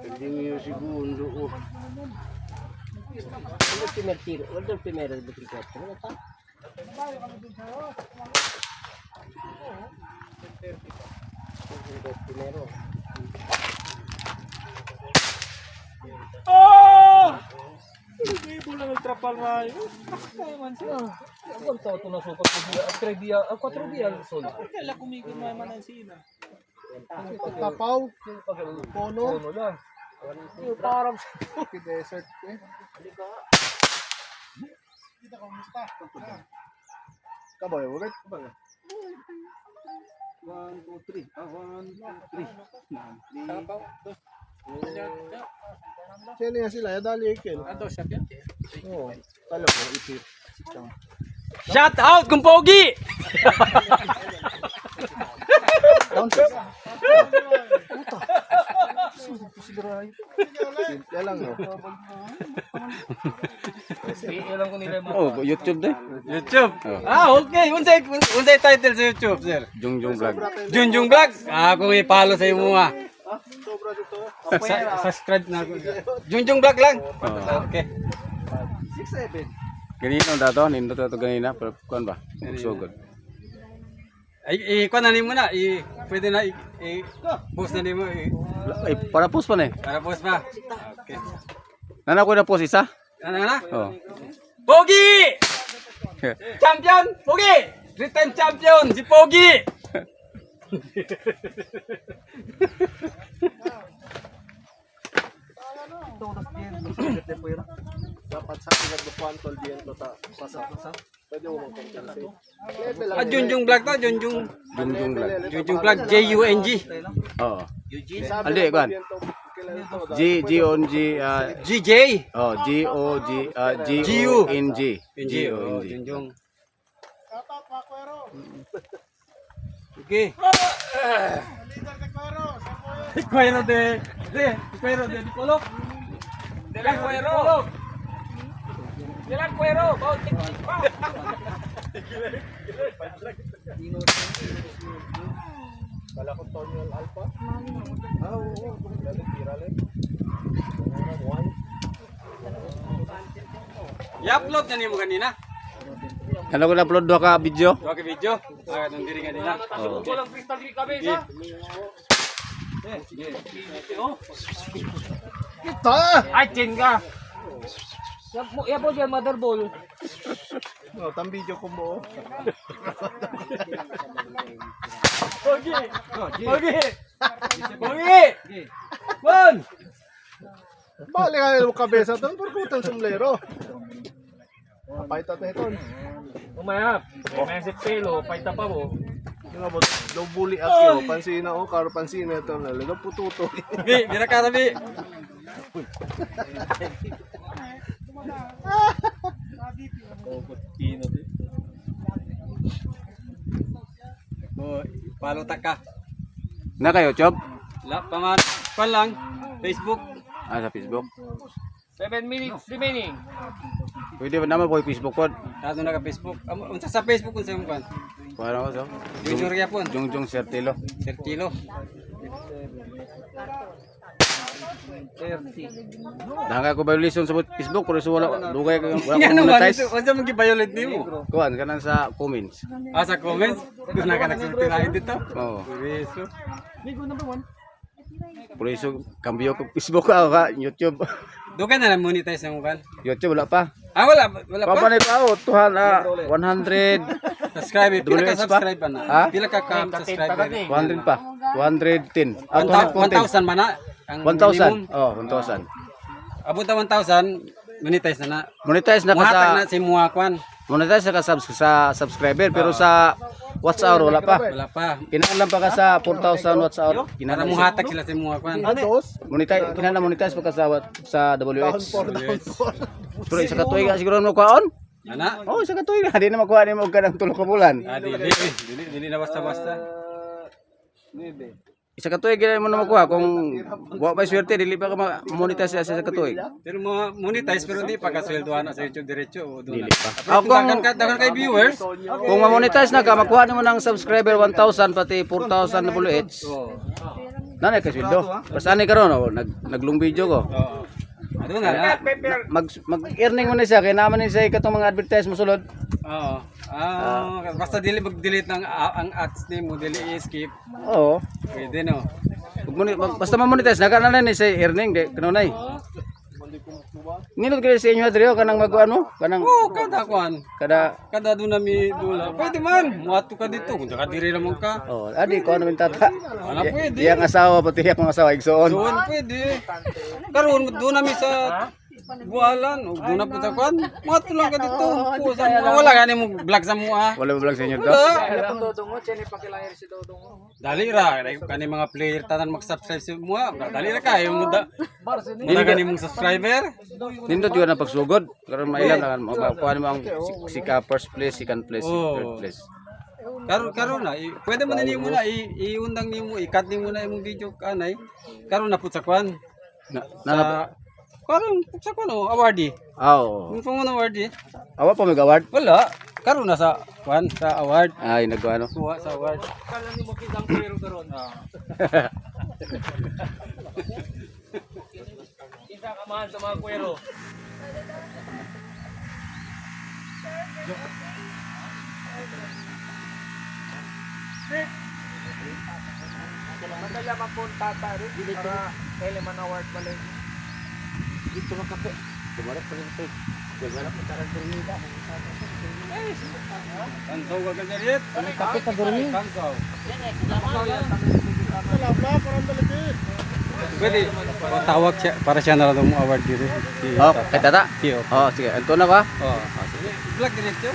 Hindi niyo segundo. Ano primer tiro? Ano yung primero de bicicleta? Ano pa? Primero. Hindi mo lang ultrapal nga yun. Kaya man siya. Ang tao ito nasukot ko dia. Ang 3 dia, ang 4 dia sol. Kailan kumigil mo naman ang sina. Tapaw. Pono. Ano lang. Yung parang Desert. Kaboy, ulit. 1, 2, 3. 1, 2, 3. Sino yan sila? Dali ikin. Ando siya yan. Oo. Talo ko, ipit. Shout out kung pogi! Down siya. Puta. Simple lang, no? ilang ko nila mo. Oh, YouTube din. YouTube. Okay. Unsay title sa YouTube, sir? Jungjung Vlog. Junjung Vlog. Ako i-follow sa imo ah. Sobra dito. Subscribe na ako. Junjung Vlog lang. Okay. 6-7. Ganito dato, nindot dato ganina, pero kuan ba? So good. Ay, kuan na nimo na. Pwede na post na nimo. Ay, para post pa na eh. Para post pa. Okay. Nana ko na post isa. Ano na? Oh. Pogi! Champion! Pogi! Return champion! Si Pogi! Dapat sa pinag bukuan diyan to ta pasa. Pwede mo mong compensate. Junjung Vlog to, Junjung. Jungjung Vlog. Junjung Vlog, Jung. Oo. Aldi kuan. G-O-N-G GJ. oh, G-O-G-G-O-N-G. G-O-N-G. Junjung. Okay. Cuero de Polo. De la cuero. De la cuero. Kala ko Tonyo Alpha. Oo. Lalo viral eh. I-upload na nimo kanina. Ano ko na-upload do ka video? Okay video. Nung diri kanina. Oo. Walang crystal diri kabeza. Kita! Ay, chin ka. Ya po dyan, mother ball. Oh, tambidyo ko mo. Pogi. Bon. Bali ka nila kabesa doon, pagkutang sombrero. Kapay tayo ito. Umayap. May si pelo, paita pa mo. Yung abot, daw buli at yun. Pansin na o, karo pansin na ito. Nalagang pututo. Bi, bira ka Bi. Oh, follow tak ka. Na kayo, Chop? La, paman, pan lang. Facebook. Ah, sa Facebook. 7 minutes remaining. Pwede ba naman po yung Facebook po? Tato na ka Facebook. Unsa sa Facebook unsa mo kan? Paano ko so? Junjung Ryapon. Jungjung Sertilo. Sir Kilo. 30. Dahanga ko violation sa Facebook pero so wala dugay ko wala ko Ano man monetize. ito? Unsa mo gi-violate nimo? Kuan kanang sa comments. Ah, sa comments? Doon na ka nagsulti na dito. Oo. Reso. Por eso cambio ko Facebook ako ka YouTube. Doon ka na monetize ng kan? YouTube wala pa. Ah, wala pa. Papanay pa ako tuhan 100 Subscribe. Pila ka WS pa? subscribe pa na? Ha? Pila ka subscriber? 200 pa. 210. Ah, 1,000 man na? Ang 1,000. minimum. Oh, 1,000. Abot na 1,000, monetize na na. Monetize na ka Muhatag sa na si mga kwan. monetize na ka sa subscriber pero sa watch hour wala pa. Wala pa. Kinahanglan pa ka sa 4,000 watch hour. Para Kinahanglan muhatag sila si mga kwan. monetize kinahanglan monetize pa ka sa Down WH. 4, down 4. Pero isa ka tuig ka siguro mo kuan? Ana? Oh, isa ka tuig na di na makuha ni mo og kanang 3 ka bulan. Ah, dili na basta-basta. isa ka tuig mo na makuha kung wa pa swerte dili pa ka monetize sa isa ka tuig. Pero mga monetize pero hindi pa kasweldohan na sa YouTube diretso o doon. Dili pa. Dagan kay viewers. Kung ma-monetize na ka, makuha nimo ng subscriber 1,000 pati 4,000 na each. Oo. Nanay ka sweldo. Basta ani karon oh, naglong video ko. Oo. Ano na? Mag-earning mo na siya kay naman ni siya katong mga advertise mo sulod. Oo. Basta dili mag-delete ng ang ads nimo, dili i-skip. Oo. Pwede no. Basta ma-monetize na ka na ni siya earning di kanunay. Nilod ka sa inyo adrio kanang magkuan mo? Kanang Oo, kada kwan. kada Kada doon nami dula. Pwede man. Muato ka dito. Kung saka diri naman ka. oh, adi ko namin tata. Wala pwede. Iyang asawa pati akong asawa igsoon. Doon pwede. Karon doon nami sa buwalan. O doon na po sa kwan. Muato lang ka dito. Wala gani mo vlog sa mua. Wala ba vlog sa inyo to? Dali ra. Kani mga player tanan mag-subscribe sa mua. Dali ra ka. Yung muda. Muda gani mong subscriber. Nindot yun ang pagsugod. Karon mailang lang kuan mo ang sika first place, second place, third place. Karon na. Pwede mo na niyo muna. Iundang niyo mo. I-cut niyo muna yung video kanay. Karon na po sa kwan. Na Karon sa kwan o. Awardee. oh. Yung pang awardee. Awa pa may award. Wala. Karon na sa kwan. Sa award. Ay nagkuano. Kuha sa award. Kala ni mo kitang pero karon. Kita ka mahal sa mga kwero. Madala mapunta tari para kailan award pala. Dito na kape. Tumarap pa rin ito. Tumarap pa rin ito. Kansaw ka ganyan. Kape ka gurmi. Kansaw. Wala pa, parang talaga. Pwede. Tawag siya. Para siya na lang award dito. Oh, kay tata. Tiyo. Oh, sige. Anto na ka. Oh. Vlog diretso.